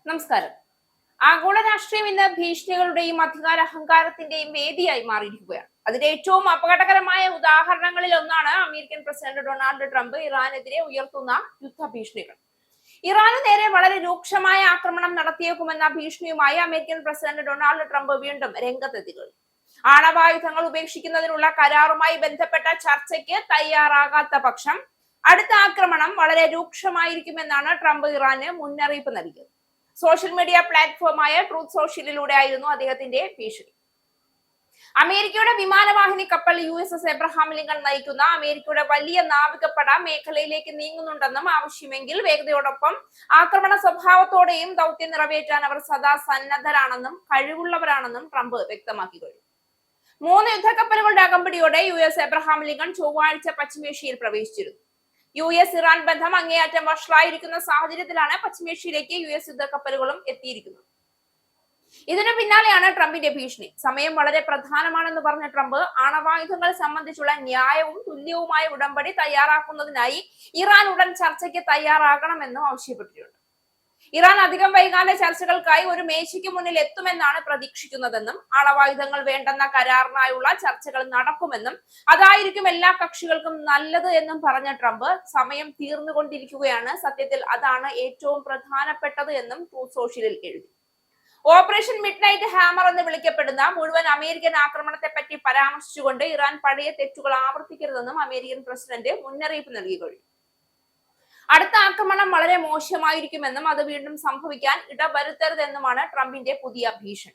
നമസ്കാരം. ആഗോള രാഷ്ട്രീയം ഇന്ന് ഭീഷണികളുടെയും അധികാര അഹങ്കാരത്തിന്റെയും വേദിയായി മാറിയിരിക്കുകയാണ്. അതിന്റെ ഏറ്റവും അപകടകരമായ ഉദാഹരണങ്ങളിൽ ഒന്നാണ് അമേരിക്കൻ പ്രസിഡന്റ് ഡൊണാൾഡ് ട്രംപ് ഇറാനെതിരെ ഉയർത്തുന്ന യുദ്ധ ഭീഷണികൾ. ഇറാന് നേരെ വളരെ രൂക്ഷമായ ആക്രമണം നടത്തിയേക്കുമെന്ന ഭീഷണിയുമായി അമേരിക്കൻ പ്രസിഡന്റ് ഡൊണാൾഡ് ട്രംപ് വീണ്ടും രംഗത്തെത്തിക്കുന്നു. ആണവായുധങ്ങൾ ഉപേക്ഷിക്കുന്നതിനുള്ള കരാറുമായി ബന്ധപ്പെട്ട ചർച്ചയ്ക്ക് തയ്യാറാകാത്ത പക്ഷം അടുത്ത ആക്രമണം വളരെ രൂക്ഷമായിരിക്കുമെന്നാണ് ട്രംപ് ഇറാന് മുന്നറിയിപ്പ് നൽകിയത്. സോഷ്യൽ മീഡിയ പ്ലാറ്റ്ഫോമായ ട്രൂത്ത് സോഷ്യലിലൂടെ ആയിരുന്നു അദ്ദേഹത്തിന്റെ ഭീഷണി. അമേരിക്കയുടെ വിമാനവാഹിനി കപ്പൽ USS എബ്രഹാം ലിങ്കൺ നയിക്കുന്ന അമേരിക്കയുടെ വലിയ നാവികപ്പട മേഖലയിലേക്ക് നീങ്ങുന്നുണ്ടെന്നും ആവശ്യമെങ്കിൽ വേഗതയോടൊപ്പം ആക്രമണ സ്വഭാവത്തോടെയും ദൗത്യം നിറവേറ്റാൻ അവർ സദാ സന്നദ്ധരാണെന്നും കഴിവുള്ളവരാണെന്നും ട്രംപ് വ്യക്തമാക്കി കഴിഞ്ഞു. 3 യുദ്ധക്കപ്പലുകളുടെ അകമ്പടിയോടെ USS എബ്രഹാം ലിങ്കൺ ചൊവ്വാഴ്ച പശ്ചിമേഷ്യയിൽ പ്രവേശിച്ചിരുന്നു. US ഇറാൻ ബന്ധം അങ്ങേയറ്റം വഷളായിരിക്കുന്ന സാഹചര്യത്തിലാണ് പശ്ചിമേഷ്യയിലേക്ക് US യുദ്ധക്കപ്പലുകളും എത്തിയിരിക്കുന്നത്. ഇതിനു പിന്നാലെയാണ് ട്രംപിന്റെ ഭീഷണി. സമയം വളരെ പ്രധാനമാണെന്ന് പറഞ്ഞ ട്രംപ് ആണവായുധങ്ങൾ സംബന്ധിച്ചുള്ള ന്യായവും തുല്യവുമായ ഉടമ്പടി തയ്യാറാക്കുന്നതിനായി ഇറാൻ ഉടൻ ചർച്ചയ്ക്ക് തയ്യാറാകണമെന്നും ആവശ്യപ്പെട്ടിട്ടുണ്ട്. ഇറാൻ അധികം വൈകാതെ ചർച്ചകൾക്കായി ഒരു മേശയ്ക്ക് മുന്നിൽ എത്തുമെന്നാണ് പ്രതീക്ഷിക്കുന്നതെന്നും ആണവായുധങ്ങൾ വേണ്ടെന്ന കരാറിനായുള്ള ചർച്ചകൾ നടക്കുമെന്നും അതായിരിക്കും എല്ലാ കക്ഷികൾക്കും നല്ലത് എന്നും പറഞ്ഞ ട്രംപ് സമയം തീർന്നുകൊണ്ടിരിക്കുകയാണ്, സത്യത്തിൽ അതാണ് ഏറ്റവും പ്രധാനപ്പെട്ടത് എന്നും ട്രൂത്ത് സോഷ്യലിൽ എഴുതി. ഓപ്പറേഷൻ മിഡ് നൈറ്റ് ഹാമർ എന്ന് വിളിക്കപ്പെടുന്ന മുഴുവൻ അമേരിക്കൻ ആക്രമണത്തെ പറ്റി പരാമർശിച്ചുകൊണ്ട് ഇറാൻ പഴയ തെറ്റുകൾ ആവർത്തിക്കരുതെന്നും അമേരിക്കൻ പ്രസിഡന്റ് മുന്നറിയിപ്പ് നൽകി കഴിഞ്ഞു. അടുത്ത ആക്രമണം വളരെ മോശമായിരിക്കുമെന്നും അത് വീണ്ടും സംഭവിക്കാൻ ഇടവരുത്തരുതെന്നുമാണ് ട്രംപിന്റെ പുതിയ ഭീഷണി.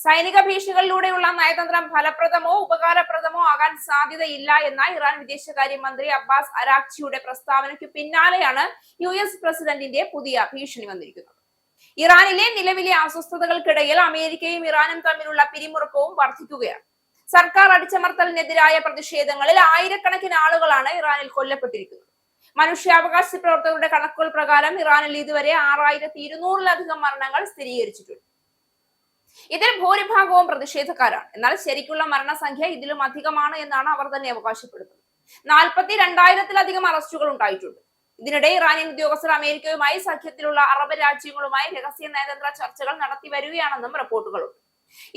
സൈനിക ഭീഷണികളിലൂടെയുള്ള നയതന്ത്രം ഫലപ്രദമോ ഉപകാരപ്രദമോ ആകാൻ സാധ്യതയില്ല എന്ന ഇറാൻ വിദേശകാര്യമന്ത്രി അബ്ബാസ് അരാക്ചിയുടെ പ്രസ്താവനയ്ക്ക് പിന്നാലെയാണ് US പ്രസിഡന്റിന്റെ പുതിയ ഭീഷണി വന്നിരിക്കുന്നത്. ഇറാനിലെ നിലവിലെ അസ്വസ്ഥതകൾക്കിടയിൽ അമേരിക്കയും ഇറാനും തമ്മിലുള്ള പിരിമുറുക്കവും വർദ്ധിക്കുകയാണ്. സർക്കാർ അടിച്ചമർത്തലിനെതിരായ പ്രതിഷേധങ്ങളിൽ ആയിരക്കണക്കിന് ആളുകളാണ് ഇറാനിൽ കൊല്ലപ്പെട്ടിരിക്കുന്നത്. മനുഷ്യാവകാശ പ്രവർത്തകരുടെ കണക്കുകൾ പ്രകാരം ഇറാനിൽ ഇതുവരെ 6200-ലധികം മരണങ്ങൾ സ്ഥിരീകരിച്ചിട്ടുണ്ട്. ഇതിൽ ഭൂരിഭാഗവും പ്രതിഷേധക്കാരാണ്. എന്നാൽ ശരിക്കുള്ള മരണസംഖ്യ ഇതിലും അധികമാണ് എന്നാണ് അവർ തന്നെ അവകാശപ്പെടുന്നത്. 42,000-ലധികം അറസ്റ്റുകൾ ഉണ്ടായിട്ടുണ്ട്. ഇതിനിടെ ഇറാനിയൻ ഉദ്യോഗസ്ഥർ അമേരിക്കയുമായി സഖ്യത്തിലുള്ള അറബ് രാജ്യങ്ങളുമായി രഹസ്യ നയതന്ത്ര ചർച്ചകൾ നടത്തി വരികയാണെന്നും റിപ്പോർട്ടുകളുണ്ട്.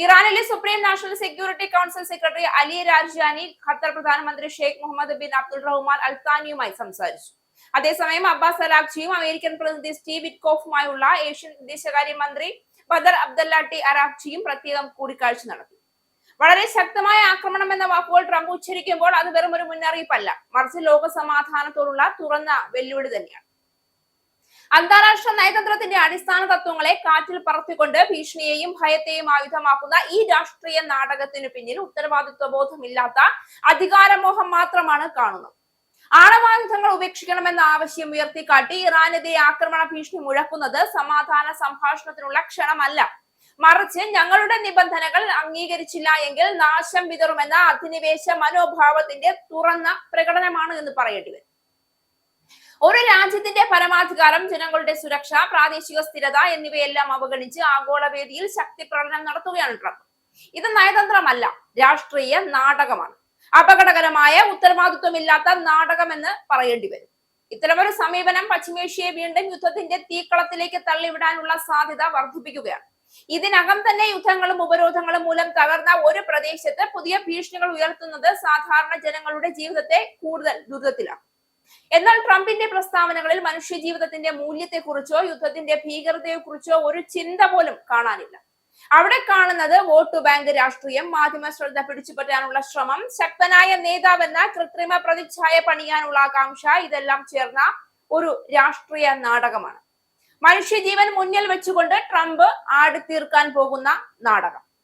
ഇറാനിലെ supreme national security council secretary Ali രാജ്യാനി ഖത്തർ പ്രധാനമന്ത്രി Sheikh Mohammed bin Abdul Rahman Al താനിയുമായി സംസാരിച്ചു. അതേസമയം അബ്ബാസ് അരാക്ചിയും അമേരിക്കൻ പ്രതിനിധി സ്റ്റീവ് വിറ്റ്കോഫുമായുള്ള ഏഷ്യൻ വിദേശകാര്യമന്ത്രി ബദർ അബ്ദല്ലാട്ടി അരാക്ചിയും പ്രത്യേകം കൂടിക്കാഴ്ച നടത്തി. വളരെ ശക്തമായ ആക്രമണം എന്ന വാക്കുകൾ ട്രംപ് ഉച്ചരിക്കുമ്പോൾ അത് വെറും ഒരു മുന്നറിയിപ്പല്ല, മറിച്ച് ലോക സമാധാനത്തോടുള്ള തുറന്ന വെല്ലുവിളി തന്നെയാണ്. അന്താരാഷ്ട്ര നയതന്ത്രത്തിന്റെ അടിസ്ഥാന തത്വങ്ങളെ കാറ്റിൽ പറത്തിക്കൊണ്ട് ഭീഷണിയെയും ഭയത്തെയും ആയുധമാക്കുന്ന ഈ രാഷ്ട്രീയ നാടകത്തിനു പിന്നിൽ ഉത്തരവാദിത്വ ബോധമില്ലാത്ത അധികാരമോഹം മാത്രമാണ് കാണുന്നത്. ആണവായുധങ്ങൾ ഉപേക്ഷിക്കണമെന്ന ആവശ്യം ഉയർത്തിക്കാട്ടി ഇറാനെതിരെ ആക്രമണ ഭീഷണി മുഴക്കുന്നത് സമാധാന സംഭാഷണത്തിനുള്ള ക്ഷണമല്ല, മറിച്ച് ഞങ്ങളുടെ നിബന്ധനകൾ അംഗീകരിച്ചില്ല എങ്കിൽ നാശം വിതറുമെന്ന അധിനിവേശ മനോഭാവത്തിന്റെ തുറന്ന പ്രകടനമാണ് എന്ന് പറയേണ്ടി വരും. ഒരു രാജ്യത്തിന്റെ പരമാധികാരം, ജനങ്ങളുടെ സുരക്ഷ, പ്രാദേശിക സ്ഥിരത എന്നിവയെല്ലാം അവഗണിച്ച് ആഗോളവേദിയിൽ ശക്തി പ്രകടനം നടത്തുകയാണ് ട്രംപ്. ഇത് നയതന്ത്രമല്ല, രാഷ്ട്രീയ നാടകമാണ്. അപകടകരമായ ഉത്തരവാദിത്വമില്ലാത്ത നാടകമെന്ന് പറയേണ്ടി വരും. ഇത്തരമൊരു സമീപനം പശ്ചിമേഷ്യയെ വീണ്ടും യുദ്ധത്തിന്റെ തീക്കളത്തിലേക്ക് തള്ളിവിടാനുള്ള സാധ്യത വർദ്ധിപ്പിക്കുകയാണ്. ഇതിനകം തന്നെ യുദ്ധങ്ങളും ഉപരോധങ്ങളും മൂലം തകർന്ന ഒരു പ്രദേശത്ത് പുതിയ ഭീഷണികൾ ഉയർത്തുന്നത് സാധാരണ ജനങ്ങളുടെ ജീവിതത്തെ കൂടുതൽ ദുരിതത്തിലാണ്. എന്നാൽ ട്രംപിന്റെ പ്രസ്താവനകളിൽ മനുഷ്യ ജീവിതത്തിന്റെ മൂല്യത്തെക്കുറിച്ചോ യുദ്ധത്തിന്റെ ഭീകരതയെക്കുറിച്ചോ ഒരു ചിന്ത പോലും കാണാനില്ല. അവിടെ കാണുന്നത് വോട്ട് ബാങ്ക് രാഷ്ട്രീയം, മാധ്യമ ശ്രദ്ധ പിടിച്ചുപറ്റാനുള്ള ശ്രമം, ശക്തനായ നേതാവെന്ന കൃത്രിമ പ്രതിച്ഛായ പണിയാനുള്ള ആകാംക്ഷ, ഇതെല്ലാം ചേർന്ന ഒരു രാഷ്ട്രീയ നാടകമാണ്. മനുഷ്യജീവൻ മുന്നിൽ വെച്ചുകൊണ്ട് ട്രംപ് ആടിത്തീർക്കാൻ പോകുന്ന നാടകം.